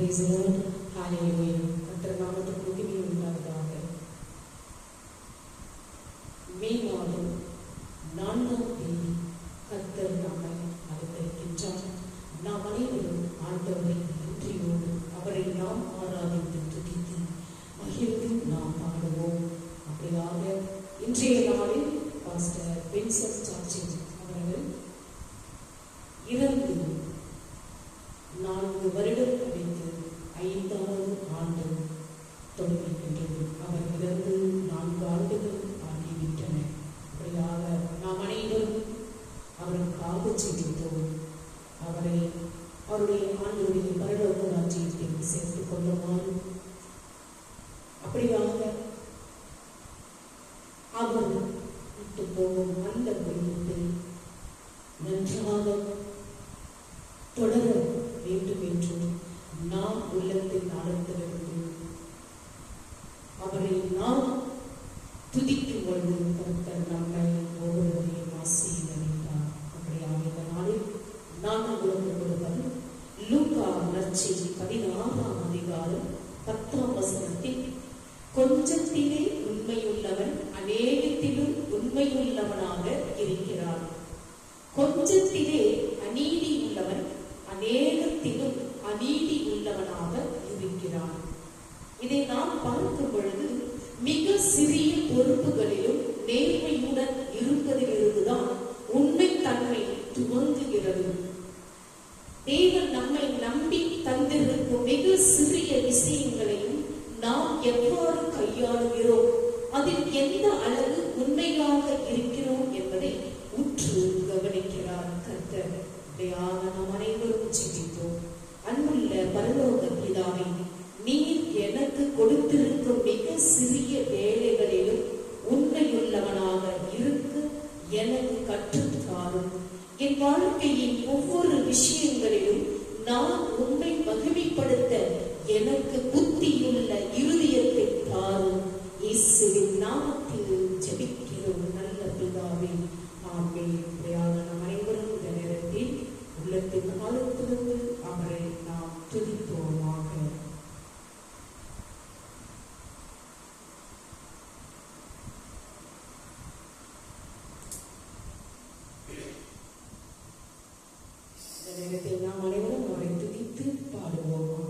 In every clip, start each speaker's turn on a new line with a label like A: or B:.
A: Praise the Lord. Hallelujah. கர்த்தர் நாமத்துக்கு மகிமை உண்டாவதாக. மே மாதம் 4ஆம் தேதி கர்த்தர் நம்மை அழைத்திருக்கின்றார். நாம் அனைவரும் ஆண்டவரை நன்றியோடு அவரை நாம் ஆராதித்து துதித்து மகிழ்ந்து நாம் பாடுவோம். அப்படியாக இன்றைய நாளில் பாஸ்டர் வின்சென்ட் சார்ஜ் அவர்கள் இறந்து 4 வருடம் கழித்து 5வது ஆண்டு தொடங்குகின்றது. அவர் இறந்து 4 ஆண்டுகள் ஆகிவிட்டன. அப்படியாக நாம் அனைவரும் அவருக்காக ஜெபித்தோம். அவருடைய ஆண்டுடைய பரலோக ராஜ்யத்தில் சேர்த்துக் கொள்ளுமாறு அப்படியாக அவர் விட்டு போகும் அந்த பயணத்தை நன்றாக தொடர வேண்டும் என்று நாம் உள்ளத்தில் நடத்த வேண்டும். அவரை நாம் துதிக்கும் பொழுது கர்த்தர் நம்மை ஒவ்வொருவரையும் ஆசீர்வதிப்பார். அப்படியாக இந்த நாளில் நான் உங்களுக்கு கொடுப்பது லூக்கா நற்செய்தி 16ஆம் அதிகாரம் 10ஆம் வசனத்தில், கொஞ்சத்திலே உண்மையுள்ளவன் அநேகத்திலும் உண்மையுள்ளவனாக இருக்கிறான், கொஞ்சத்திலே அநீதி உள்ளவன் அநேகத்திலும் அநீதி உள்ளவனாக இருக்கிறான். இதை நாம் பார்க்கும் பொழுது மிக சிறிய பொறுப்புகளிலும் நேர்மையுடன் இருப்பதிலிருந்துதான் உண்மை தன்மை துவங்குகிறது. தேவன் நம்மை நம்பி தந்திருக்கும் மிக சிறிய விஷயங்களையும் நாம் எவ்வாறு கையாளுகிறோம், அதில் எந்த அளவு உண்மையாக இருக்கிறோம் என்பதை உற்று கவனிக்கிறார் கர்த்தர். நாம் அனைவரும் ஜெபிப்போம். அன்புள்ள பரலோக பிதாவே, நீர் எனக்கு கொடுத்திருக்கும் மிக சிறிய வேலைகளிலும் உண்மையுள்ளவனாக இருக்க எனக்கு கற்றுத்தாரும். என் வாழ்க்கையின் ஒவ்வொரு விஷயங்களிலும் நான் உண்மை மகிமைப்படுத்த எனக்கு புத்தியுள்ள இருதயத்தை தாரும். இயேசுவின் நாமத்தில் ஜெபிக்கிறோம் நல்ல பிதாவே, ஆமென். நாம் அனைவரும் இந்த நேரத்தில் உள்ளத்தின் ஆழத்திலிருந்து அவரை நாம் துதிப்போமாக. இந்த நேரத்தில் நாம் அனைவரும் அவரை துதித்து பாடுவோமாக.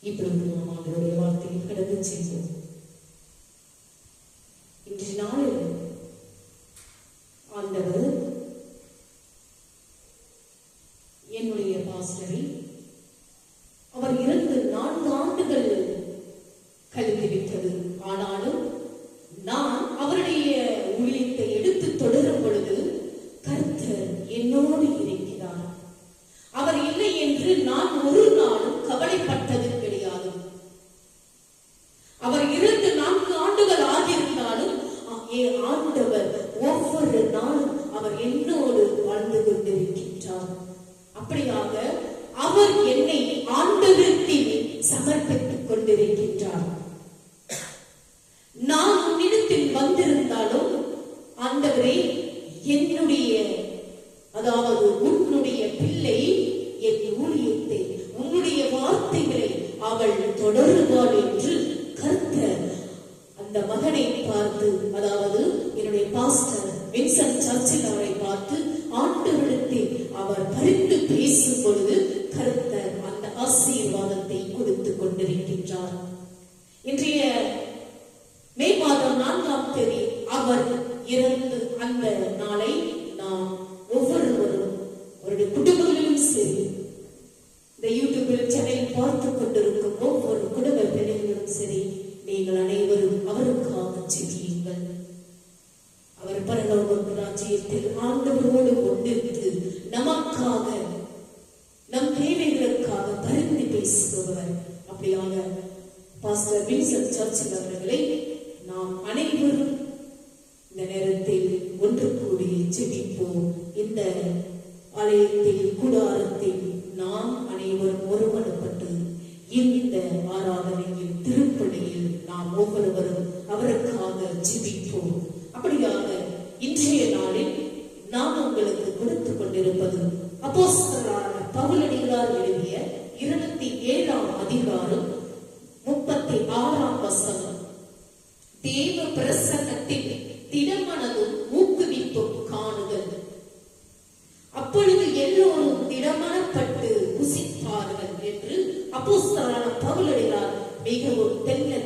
A: இப்பொழுது நாம் அவருடைய வார்த்தையை கடந்து செல்வோம். இன்றைய நாளில் ஆண்டவர் என்னுடைய பாஸ்டரை அவர் இறந்து 4 ஆண்டுகள் கழிந்துவிட்டது. ஆனாலும் நான் அவருடைய ஊழியத்தை எடுத்து தொடரும் பொழுது கர்த்தர் என்னோடு இருக்கிறார். அவர் இல்லை என்று நான் ஒரு நாளும் கவலைப்பட்டது கிடையாது. அவர் இறந்து 4 ஆண்டுகள் ஆகியிருந்தாலும் ஆண்டவர் ஒவ்வொரு நாளும் அவர் என்னோடு வாழ்ந்து கொண்டிருக்கின்றார். அப்படியாக அவர் என்னை ஆண்டவரிடத்தில் சமர்ப்பித்துக் கொண்டிருக்கின்றார். நான் உன்னிடத்தில் வந்திருந்தாலும் ஆண்டவரே, என்னுடைய அதாவது உன்னுடைய பிள்ளை என் ஊழியத்தை உன்னுடைய வார்த்தைகளை அவள் தொடருவாள் என்று கர்த்தர் அந்த மகனை பார்த்து, அதாவது என்னுடைய பாஸ்டர் வின்சென்ட் சர்ச்சில் அவரை பார்த்து ஆண்டவரிடத்தில் அவர் பரிந்து பேசும் பொழுது கர்த்தர் அந்த ஆசீர்வாதத்தை கொடுத்து கொண்டிருக்கின்றார். இன்றைய மே மாதம் 4ஆம் தேதி அவர் இறந்து அந்த நாளை நாம் ஒவ்வொருவரும் அவருடைய குடும்பங்களிலும் சரி, இந்த யூடியூபில் சேனலில் பார்த்துக் கொண்டிருக்கும் ஒவ்வொரு குடும்ப பிள்ளைகளும் சரி, நீங்கள் அனைவரும் அவருக்காக ஜெபியுங்கள். அவர் பரலோக ராஜ்யத்தில் ஆண்டவரோடு கொண்டிருந்து நமக்காக நம் தேவைகளுக்காக பரிந்து பேசுபவர். அப்படியாக பாஸ்டர் வின்சென்ட் சர்ச்சில் அவர்களை நாம் அனைவரும் இந்த நேரத்தில் ஒன்று கூடி ஜெபிப்போம். இந்த ஆலயத்தில் கூடாரத்தில் நாம் அனைவரும் ஒருமனப்பட்டு இந்த ஆராதனையில் திருப்பலியில் நாம் ஒவ்வொருவரும் அவருக்காக ஜெபிப்போம். அப்படியாக இன்றைய நாளில் நாம் உங்களுக்கு கொடுத்துக் கொண்டிருப்பது அப்போஸ்தலரான பவுலடிகளார் எழுதிய 27ஆம் அதிகாரம் 36ஆம் வசனம். தேவ பிரசன்னத்தில் திடமனதும் ஊக்குவிப்பும் காணுதல். அப்பொழுது எல்லோரும் திடமனப்பட்டு புசித்தார்கள் என்று அப்போஸ்தலரான பவுலடிகளார் மிகவும்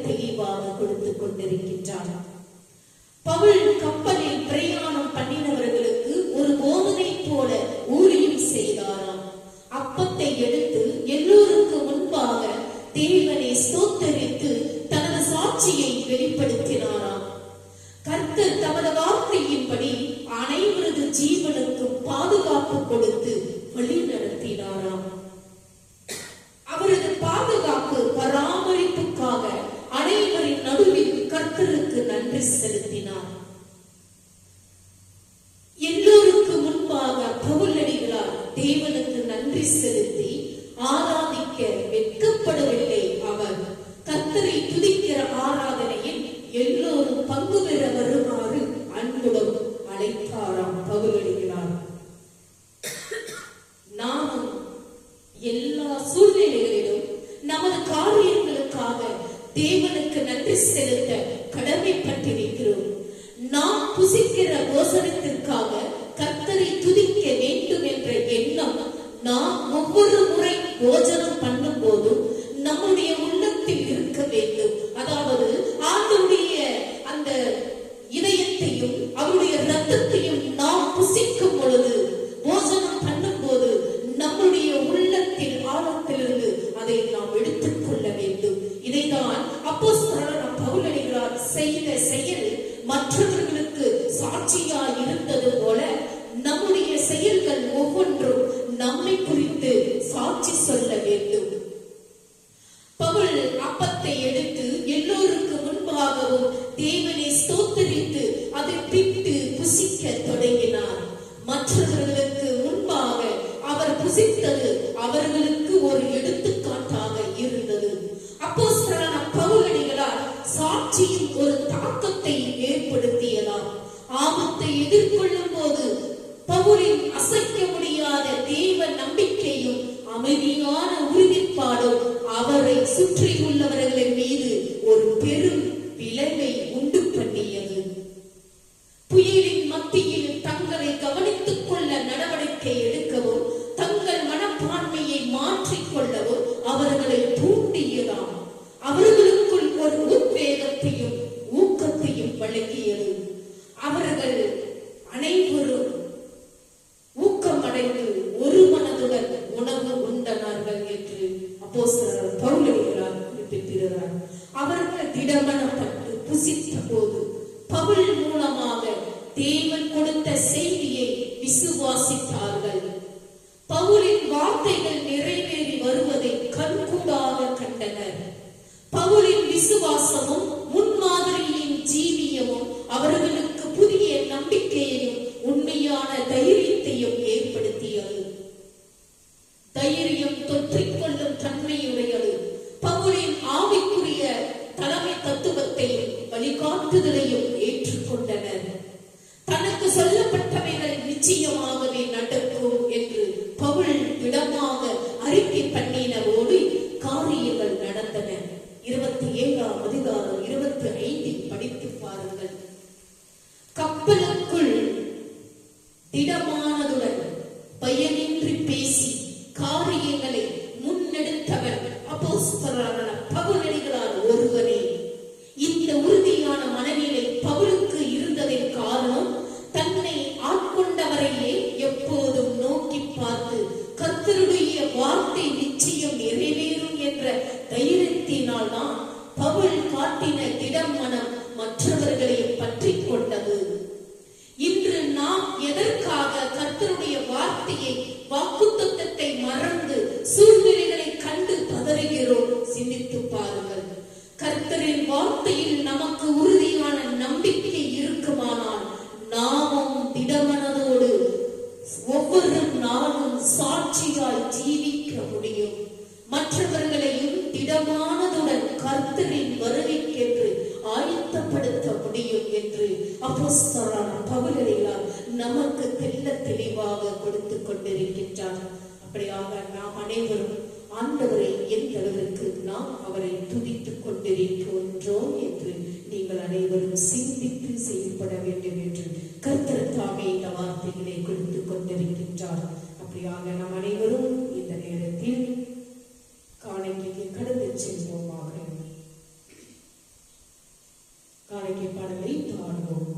A: தெளிவாக கொடுத்துக் கொண்டிருக்கின்றார். பவுல் கப்பலில் பிரயாணம் பண்ணினவர்களுக்கு ஒரு போதனை போல ஊழியம் செய்தாராம். அப்பத்தை எடுத்து எல்லோருக்கு முன்பாக தேவனை ஸ்தோத்தரித்து தனது சாட்சியை வெளிப்படுத்தினாராம். கர்த்தர் தமது வார்த்தையின்படி அனைவரது ஜீவனுக்கும் பாதுகாப்பு கொடுத்து வழி நடத்தினாராம். அவரது பாதுகாப்பு பராமரிப்புக்காக அனைவரின் நடுவில் கர்த்தருக்கு நன்றி செலுத்தினார். எல்லோருக்கு முன்பாக பவுலடிகளார் தேவனுக்கு நன்றி செலுத்தி ஆராதிக்க வெட்கப்படவில்லை. அவர் கர்த்தரை துதிக்கிற ஆராதனையில் எல்லோரும் பங்கு பெற வருமாறு அன்புடன் அழைத்தாராம் பவுலடிகளார். நாமும் எல்லா சூழ்நிலைகளிலும் நமது காரியங்களுக்காக தேவனுக்கு நன்றி செலுத்த கடமைப்பட்டிருக்கிறோம். நாம் புசிக்கிற போசனத்திற்காக கர்த்தரை துதிக்க வேண்டும் என்ற எண்ணம் நாம் ஒவ்வொரு முறை போஜனம் பண்ணும் போதும் நம்முடைய உள்ளத்தில் இருக்க வேண்டும். அதாவது ஆண்டவருடைய அந்த இதயத்தையும் அவருடைய ரத்தத்தையும் நாம் புசிக்கும் பொழுது, போஜனம் பண்ணும் போது நம்முடைய உள்ளத்தில் ஆழத்திலிருந்து அதை நாம் எடுத்துக் கொள்ள வேண்டும். இதைதான் அப்போஸ்தலரான பவுலடிகளார் செய்த செயல் மற்றவர்களுக்கு சாட்சியாய் இருந்தது போல நம்முடைய செயல்கள் ஒவ்வொன்றும் நம்மை குறித்து சாட்சி சொல்ல வேண்டும். பவுல் அப்பத்தை எடுத்து எல்லோருக்கு முன்பாகவும் தேவனை ஸ்தோத்தரித்து அதை பிட்டு புசிக்க தொடங்கினார். மற்றவர்களுக்கு முன்பாக அவர் புசித்தது அவர்களுக்கு ஒரு எடுத்துக்காட்டாக இருந்தது. அப்போஸ்தலரான பவுலடிகளார் சாட்சியும் ஒரு தாக்கத்தை ஏற்படுத்தியதாம். ஆபத்தை எதிர்கொள்ளும் போது பவுலின் அசைக்க முடியாத தேவ நம்பிக்கையும் அமைதியான உறுதிப்பாடும் சுற்றியுள்ளவர்களின் மீது ஒரு பெரும் விளைவை உண்டு பண்ணியது. புயலின் மத்தியில் தங்களை கவனித்துக் கொள்ள நடவடிக்கை எடுக்கவும் தங்கள் மனப்பான்மையை மாற்றிக்கொள்ளவும் அவர்களை தூண்டியதாம். அவர்களுக்குள் ஒரு உத்வேகத்தையும் ஊக்கத்தையும் வழங்கியது. அவர்கள் அனைவரும் ஊக்கமடைந்து ஒரு மனதுடன் உணவு உண்டனார்கள் என்று அப்போஸ்தலர் பவுல் குறிப்பிட்டிருக்கிறார். அவர்கள் திடமனப்பட்டு புசித்த போது பவுல் மூலமாக தேவன் கொடுத்த செய்தியை விசுவாசித்தார்கள். பவுலின் வார்த்தைகள் நிறைவேறி வருவதை கண்கூடாக கண்டனர். பவுலின் விசுவாசமும் முன்மாதிரியின் ஜீவியமும் அவர்களுக்கு புதிய நம்பிக்கையையும் உண்மையான தைரியத்தையும் ஏற்படுத்தியது. தைரியம் தொற்றிக்கொள்ளும் தன்மையுடையது. பவுலின் ஆவிக்குரிய தலைமை தத்துவத்தையும் வழிகாட்டுதலையும் ஏற்றுக்கொண்டனர். தனக்கு சொல்லப்பட்டவைகள் நிச்சயமாகவே நடக்கும் என்று பவுல் திடமாக அறிக்கை பண்ணினவோடு காரியங்கள் நடந்தன. 27ஆம் அதிகாரம் 25 படித்து பாருங்கள். கப்பலுக்குள் திடமானதுடன் பயனின்றி பேசி காரியங்களை முன்னெடுத்தவர் அப்போஸ்தலரான பவுலடிகளார் ஒருவரே. இந்த உறுதியான மனநிலை பவுலுக்கு இருந்ததின் காரணம் தன்னை ஆட்கொண்டவரையே எப்போதும் நோக்கி பார்த்து கர்த்தருடைய வார்த்தை நிச்சயம் நிறைவேறும் என்ற தைரியத்தினால் தான் பவுல் காட்டின திடம் மனம் மற்றவர்களை பற்றி கொண்டது. இன்று நாம் எதற்காக கர்த்தருடைய வார்த்தையை வாக்குத்தத்தத்தை மறந்து சூழ்நிலைகளை கண்டு பதறுகிறோம்? சிந்தித்து பாருங்கள். கர்த்தரின் வார்த்தையில் நமக்கு உறுதியான நம்பிக்கை இருக்குமானால் நாமும் திடமனதோடு ஒவ்வொரு நாளும் சாட்சியாய் ஜீவிக்க முடியும். மற்றவர்களையும் திடமானதுடன் கர்த்தரின் வருகைக்கென்று ஆயத்தப்படுத்த முடியும் என்று அப்போஸ்தலரான பவுலடிகளார் நமக்கு தெளிவாக கொடுத்து கொண்டிருக்கின்றார். அப்படியாக நாம் அனைவரும் ஆண்டவரை எந்த அளவிற்கு நாம் அவரை துதித்துக் கொண்டிருக்கின்றோம் என்று நீங்கள் அனைவரும் சிந்தித்து செயல்பட வேண்டும் என்று கர்த்தர் தாமே இந்த வார்த்தைகளை கொடுத்து கொண்டிருக்கின்றார். அப்படியாக நாம் அனைவரும் இந்த நேரத்தில் காணிக்கைக்கு கடந்து செல்வோமாக. காணிக்கை பாடலை பாடுவோம்.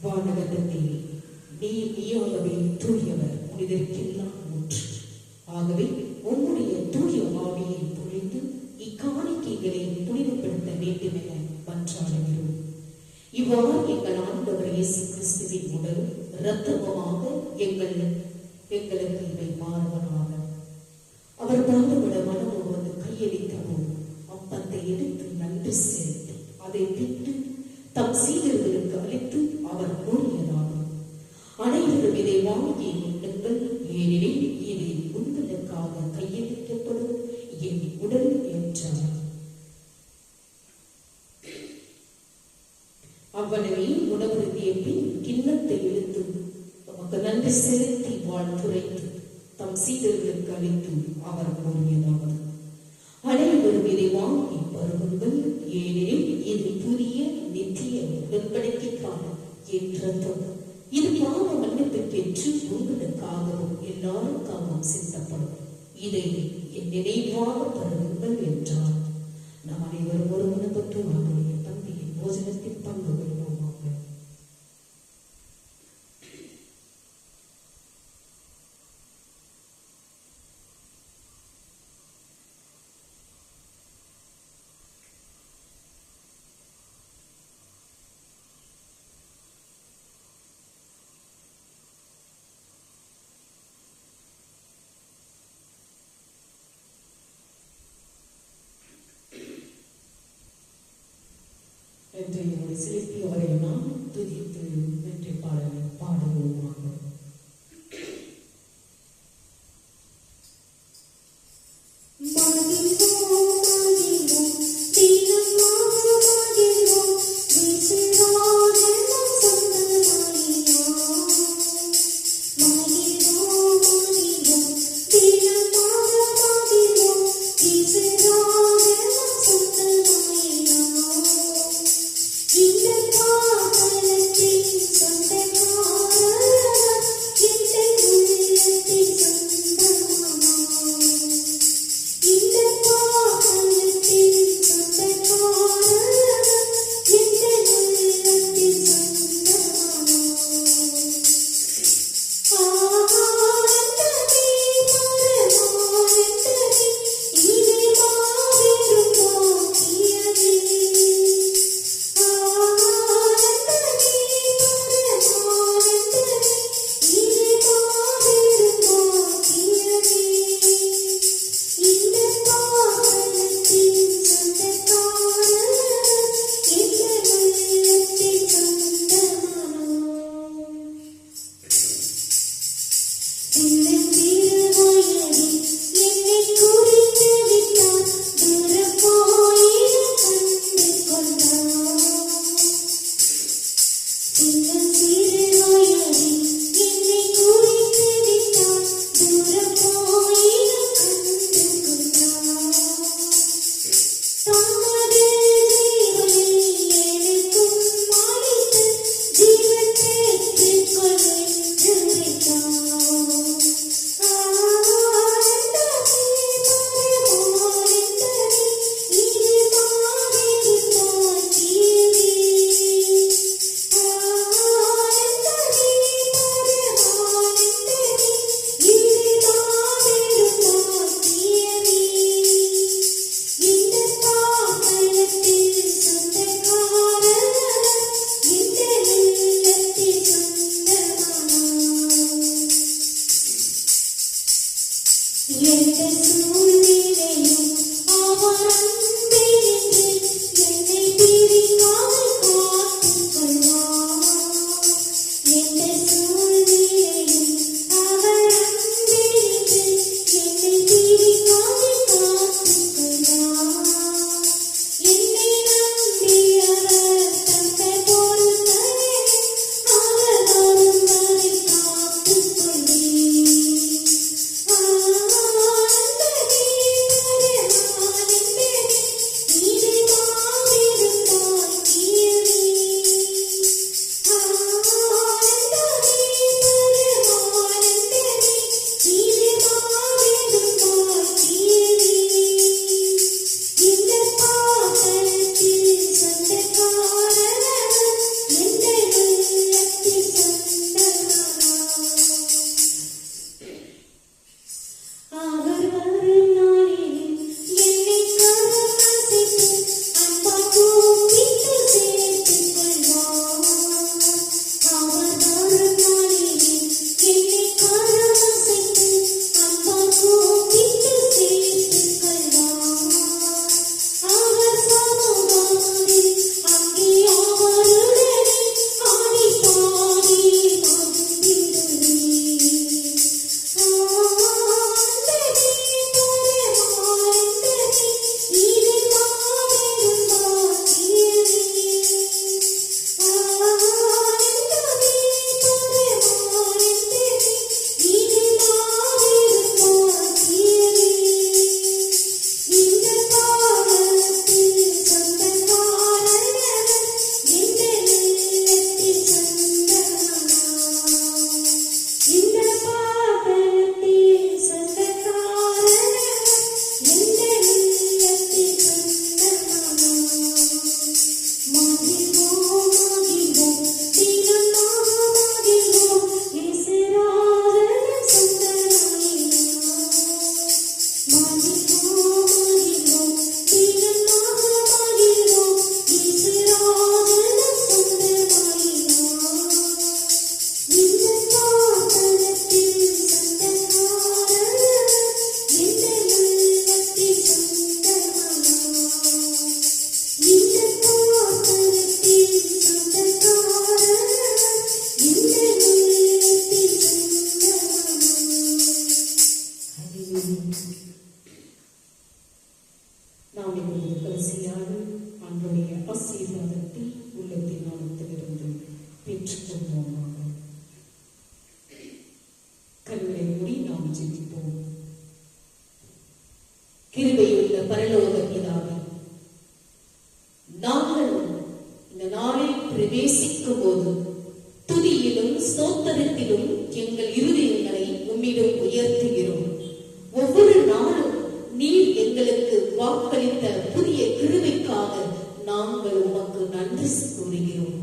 A: வானகத்தில் நீர் நீயாகவே தூயவர், புனிதற்கெல்லாம் ஊற்று. ஆகவே உம்முடைய தூய ஆவியை பொழிந்து இக்காணிக்கைகளை புனிதப்படுத்த வேண்டும் என மன்றாடுகிறோம். இவ்வாறு எங்கள் ஆண்டவர் இயேசு கிறிஸ்துவின் உடல் இரத்தமாக எங்களுக்கு இவை மாறுவனாக. அவர் பாடுபட மனமும் வந்து கையளித்தவும் அப்பத்தை எடுத்து நன்றி செலுத்தி அதை விட்டு தம் சீடர்களுக்கு அளித்து அவர் கூறியதாகும், அனைவரும் இதை வாங்கி உண்ணுங்கள், ஏனெனில் இது உங்களுக்காக கையளிக்கப்படும் என் உடல் என்றார். அவ்வளவே உணவருந்திய பின் கிண்ணத்தை எடுத்து நமக்கு நன்றி செலுத்தி வாழ்த்துரைத்து தம் சீடர்களுக்கு அளித்து அவர் கூறியதாவது: அனைவரும் இதை வாங்கி பருகுங்கள், ஏனெனில் இது புதிய நித்திய உடன்படிக்கைக்கான என் இரத்தம். இது பாவ மன்னிப்புக்கென்று உங்களுக்காகவும் எல்லாருக்காகவும் சிந்தப்படும். இதை என் நினைவாக பருகுங்கள் என்றார். நாம் அனைவரும் ஒரு மனப்பட்டு அவருடைய பந்தியின் போஜனத்தில் பங்கு கொள்வோமாக. என்று செலுத்தி அவரை நாம் துதித்து வெற்றி பாடலை பாடுவோமாக. நாம் இப்பொழுது கடைசியாக அன்றைய ஆசீர்வாதத்தை உள்ளத்தின் ஆழத்திலிருந்து பெற்றுக்கொள்வோமாக. கண்களை மூடி நாம் ஜெபிப்போம். கிருபையுள்ள பரலோக பிதாவே, நாங்கள் இந்த நாளில் பிரவேசிக்கும் போது துதியிலும் ஸ்தோத்திரத்திலும் எங்கள் இருதயங்களை உம்மிடம் உயர்த்துகிறோம். ஒவ்வொரு நாளும் நீர் எங்களுக்கு வாக்களித்த புதிய கிருபைக்காக நாங்கள் உமக்கு நன்றி கூறுகிறோம்.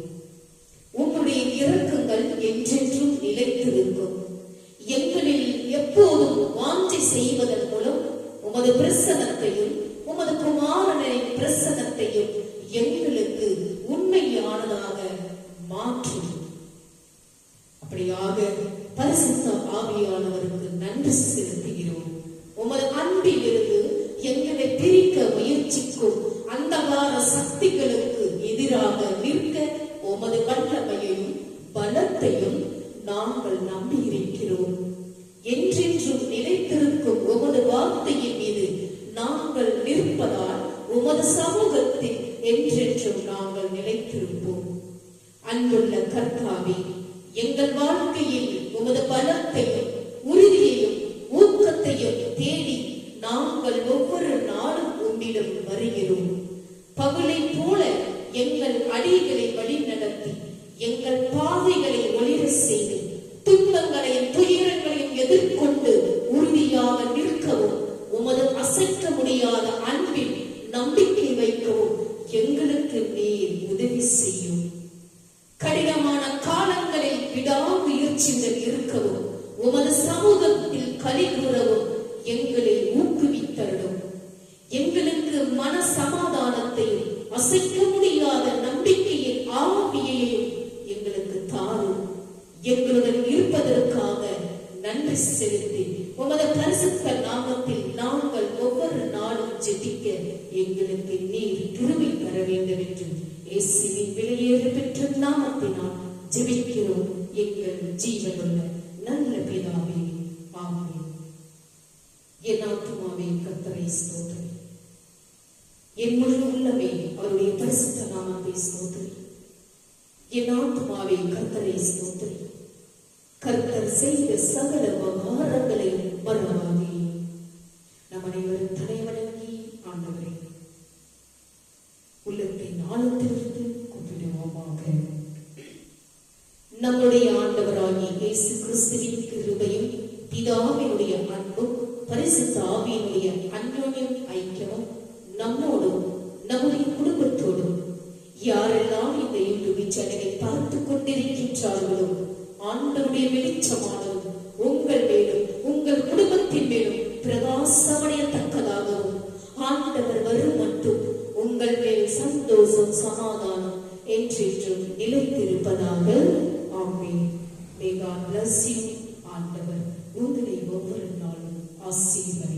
A: உம்முடைய இரக்கங்கள் என்றென்றும் நிலைத்திருக்கும். எங்களில் எப்போதும் வாஞ்சை செய்வதன் மூலம் உமது பிரசன்னத்தையும் உமது குமாரனின் பிரசன்னத்தையும் எங்களுக்கு உண்மையானதாக மாற்றும். அப்படியாக பரிசுத்த ஆவியானவருக்கு நன்றி செலுத்துகிறோம். உமது அன்பிலிருந்து எங்களை பிரிக்க முயற்சிக்கும் அந்தகார சக்திகளுக்கு எதிராக நிற்க உமது வல்லமையையும் பலத்தையும் நாங்கள் நம்பி இருக்கிறோம். என்றென்றும் நிலைத்திருக்கும் உமது வார்த்தையின் மீது நாங்கள் நிற்பதால் உமது சமூகத்தில் என்றென்றும் நாங்கள் நிலைத்திருப்போம். அன்புள்ள கர்த்தாவே, எங்கள் வாழ்க்கையில் உமது பலத்தையும் உறுதியையும் ஊக்கத்தையும் தேடி நாங்கள் ஒவ்வொரு நாளும் உம்மிடம் வருகிறோம். பவுலை போல எங்கள் அடிகளை வழி நடத்தி எங்கள் பாதைகளை ஒளிர செய்து துன்பங்களையும் துயரங்களையும் எதிர்கொண்டு உறுதியாக நிற்கவும் உமது அசைக்க முடியாத அன்பில் நம்பிக்கை வைக்கவும் எங்களுக்கு நீர் உதவி செய்யும். கடினமான காலங்களில் விடாமுயற்சிகள் இருக்கவும் உமது சமூகத்தில் களி கூறவும் எங்களை ஊக்குவித்தருளும். எங்களுக்கு மன சமாதானத்தையும் அசைக்க முடியாத நம்பிக்கையின் ஆவியையும் எங்களுக்கு தாரும். எங்களுடன் இருப்பதற்காக நன்றி செலுத்தி உமது பரிசுத்த நாமத்தில் நாங்கள் ஒவ்வொரு நாளும் ஜெபிக்க எங்களுக்கு நீர் கிருபை தர வேண்டும் என்று இயேசுவின் விலையேறு பெற்ற நாமத்தினால் ஜெபிக்கிறோம் எங்கள் ஜீவனுள்ள நல்ல பிதாவே, ஆமென். என் ஆத்துமாவே கர்த்தரை ஸ்தோத்திரி, என் முழு உள்ளமே அவருடைய பரிசுத்த நாமத்தை ஸ்தோத்திரி. என் ஆத்துமாவே கர்த்தரை ஸ்தோத்திரி, கர்த்தர் செய்த சகல உபகாரங்களை மறவாதே. நம் அனைவரும் தலைவணங்கி ஆண்டவரே உள்ளத்தின் ஆழத்திலிருந்து கூப்பிடுவோமாக. நம்முடைய ஆண்டவராகிய இயேசு கிறிஸ்துவின் கிருபையும் பிதாவினுடைய அன்பும் பரிசுத்த ஆவியினுடைய அன்யோன்யம் ஐக்கியமும் நம்மோடும் நம்முடைய குடும்பத்தோடும் யாரெல்லாம் இந்த யூடியூப் சேனலை பார்த்துக் கொண்டிருக்கின்றார்களோ ஆண்டவருடைய வெளிச்சமானதும் உங்கள் மேலும் உங்கள் குடும்பத்தின் மேலும் பிரகாசமடையத்தக்கதாகவும் ஆண்டவர் வரும் மட்டும் உங்கள் மேல் சந்தோஷம் சமாதானம் என்றென்றும் நிலைத்திருப்பதாக. ஆமென். May God bless you. ஆண்டவர் உங்களை ஒவ்வொரு நாளும் ஆசீர்வதிப்பார்.